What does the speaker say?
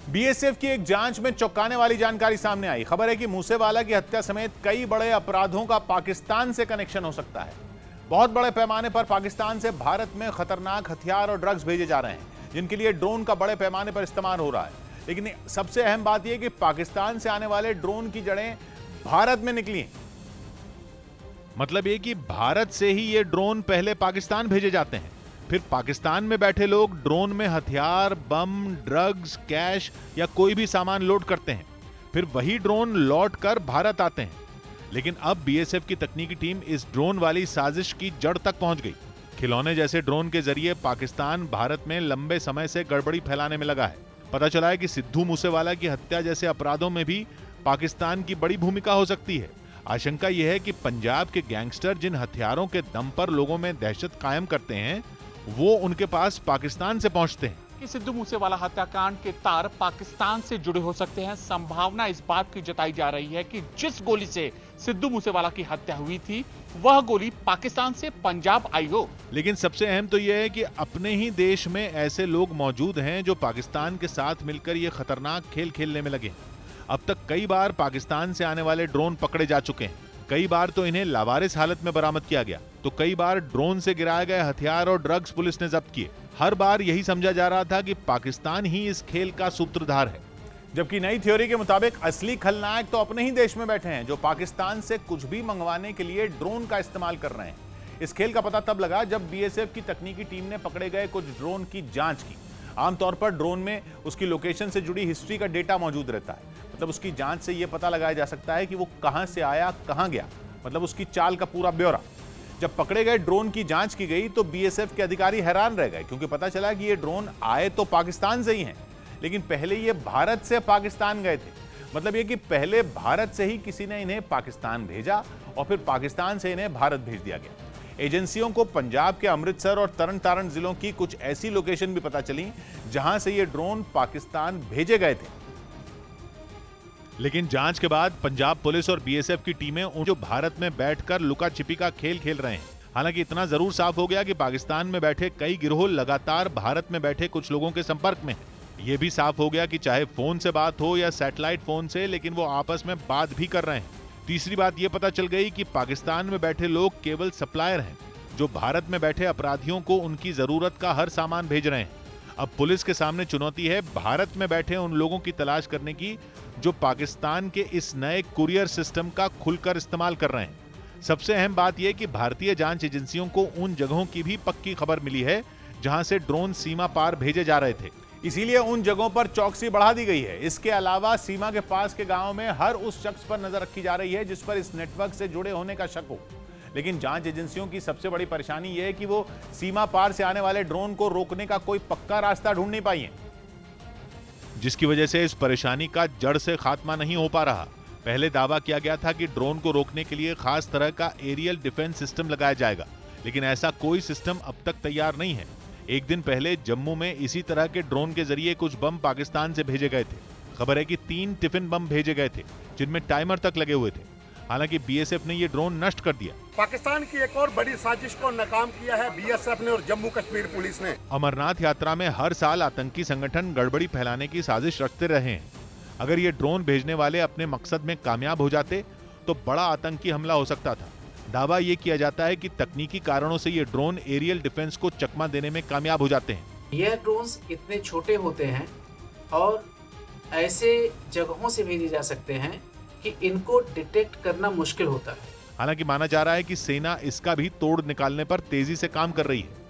BSF की एक जांच में चौंकाने वाली जानकारी सामने आई। खबर है कि मूसेवाला की हत्या समेत कई बड़े अपराधों का पाकिस्तान से कनेक्शन हो सकता है। बहुत बड़े पैमाने पर पाकिस्तान से भारत में खतरनाक हथियार और ड्रग्स भेजे जा रहे हैं, जिनके लिए ड्रोन का बड़े पैमाने पर इस्तेमाल हो रहा है। लेकिन सबसे अहम बात यह कि पाकिस्तान से आने वाले ड्रोन की जड़ें भारत में निकली हैं। मतलब ये कि भारत से ही ये ड्रोन पहले पाकिस्तान भेजे जाते हैं, फिर पाकिस्तान में बैठे लोग ड्रोन में हथियार, बम, ड्रग्स, कैश या कोई भी सामान लोड करते हैं, फिर वही ड्रोन लौट कर भारत आते हैं। लेकिन अब बीएसएफ की तकनीकी टीम इस ड्रोन वाली साजिश की जड़ तक पहुंच गई। खिलौने जैसे ड्रोन के जरिए पाकिस्तान भारत में लंबे समय से गड़बड़ी फैलाने में लगा है। पता चला है कि सिद्धू मूसेवाला की हत्या जैसे अपराधों में भी पाकिस्तान की बड़ी भूमिका हो सकती है। आशंका यह है कि पंजाब के गैंगस्टर जिन हथियारों के दम पर लोगों में दहशत कायम करते हैं, वो उनके पास पाकिस्तान से पहुंचते हैं। कि सिद्धू मूसेवाला हत्याकांड के तार पाकिस्तान से जुड़े हो सकते हैं। संभावना इस बात की जताई जा रही है कि जिस गोली से सिद्धू मूसेवाला की हत्या हुई थी, वह गोली पाकिस्तान से पंजाब आई हो। लेकिन सबसे अहम तो यह है कि अपने ही देश में ऐसे लोग मौजूद हैं जो पाकिस्तान के साथ मिलकर ये खतरनाक खेल खेलने में लगे। अब तक कई बार पाकिस्तान से आने वाले ड्रोन पकड़े जा चुके हैं। कई बार तो इन्हें लावारिस हालत में बरामद किया गया, तो कई बार ड्रोन से गिराए गए हथियार और ड्रग्स पुलिस ने जब्त किए। हर बार यही समझा जा रहा था कि पाकिस्तान ही इस खेल का सूत्रधार है, जबकि नई थ्योरी के मुताबिक असली खलनायक तो अपने ही देश में बैठे हैं, जो पाकिस्तान से कुछ भी मंगवाने के लिए ड्रोन का इस्तेमाल कर रहे हैं। इस खेल का पता तब लगा जब बीएसएफ की तकनीकी टीम ने पकड़े गए कुछ ड्रोन की जांच की। आमतौर पर ड्रोन में उसकी लोकेशन से जुड़ी हिस्ट्री का डेटा मौजूद रहता है। मतलब उसकी जांच से यह पता लगाया जा सकता है कि वो कहां से आया, कहां गया, मतलब उसकी चाल का पूरा ब्यौरा। जब पकड़े गए ड्रोन की जांच की गई तो बीएसएफ के अधिकारी हैरान रह गए, क्योंकि पता चला कि ये ड्रोन आए तो पाकिस्तान से ही हैं, लेकिन पहले ये भारत से पाकिस्तान गए थे। मतलब ये कि पहले भारत से ही किसी ने इन्हें पाकिस्तान भेजा और फिर पाकिस्तान से इन्हें भारत भेज दिया गया। एजेंसियों को पंजाब के अमृतसर और तरन तारण जिलों की कुछ ऐसी लोकेशन भी पता चली जहां से ये ड्रोन पाकिस्तान भेजे गए थे। लेकिन जांच के बाद पंजाब पुलिस और बीएसएफ की टीमें जो भारत में बैठकर लुका छिपी का खेल खेल रहे हैं। हालांकि इतना जरूर साफ हो गया कि पाकिस्तान में बैठे कई गिरोह लगातार भारत में बैठे कुछ लोगों के संपर्क में हैं। यह भी साफ हो गया कि चाहे फोन से बात हो या सैटेलाइट फोन से, लेकिन वो आपस में बात भी कर रहे हैं। तीसरी बात यह पता चल गई कि पाकिस्तान में बैठे लोग केवल सप्लायर हैं, जो भारत में बैठे अपराधियों को उनकी जरूरत का हर सामान भेज रहे हैं। अब पुलिस के सामने चुनौती है भारत में बैठे उन लोगों की तलाश करने की जो पाकिस्तान के इस नए कुरियर सिस्टम का खुलकर इस्तेमाल कर रहे हैं। सबसे अहम बात यह कि भारतीय जांच एजेंसियों को उन जगहों की भी पक्की खबर मिली है जहां से ड्रोन सीमा पार भेजे जा रहे थे, इसीलिए उन जगहों पर चौकसी बढ़ा दी गई है। इसके अलावा सीमा के पास के गांव में हर उस शख्स पर नजर रखी जा रही है जिस पर इस नेटवर्क से जुड़े होने का शक हो। लेकिन जांच एजेंसियों की सबसे बड़ी परेशानी यह है कि वो सीमा पार से आने वाले ड्रोन को रोकने का कोई पक्का रास्ता ढूंढ नहीं पाई है, जिसकी वजह से इस परेशानी का जड़ से खात्मा नहीं हो पा रहा। पहले दावा किया गया था कि ड्रोन को रोकने के लिए खास तरह का एरियल डिफेंस सिस्टम लगाया जाएगा, लेकिन ऐसा कोई सिस्टम अब तक तैयार नहीं है। एक दिन पहले जम्मू में इसी तरह के ड्रोन के जरिए कुछ बम पाकिस्तान से भेजे गए थे। खबर है कि 3 टिफिन बम भेजे गए थे जिनमें टाइमर तक लगे हुए थे। हालांकि बीएसएफ ने ये ड्रोन नष्ट कर दिया। पाकिस्तान की एक और बड़ी साजिश को नाकाम किया है बीएसएफ ने और जम्मू कश्मीर पुलिस ने। अमरनाथ यात्रा में हर साल आतंकी संगठन गड़बड़ी फैलाने की साजिश रखते रहे हैं। अगर ये ड्रोन भेजने वाले अपने मकसद में कामयाब हो जाते तो बड़ा आतंकी हमला हो सकता था। दावा ये किया जाता है कि तकनीकी कारणों से ये ड्रोन एरियल डिफेंस को चकमा देने में कामयाब हो जाते हैं। यह ड्रोन्स इतने छोटे होते हैं और ऐसे जगहों से भेजे जा सकते हैं कि इनको डिटेक्ट करना मुश्किल होता है। हालांकि माना जा रहा है कि सेना इसका भी तोड़ निकालने पर तेजी से काम कर रही है।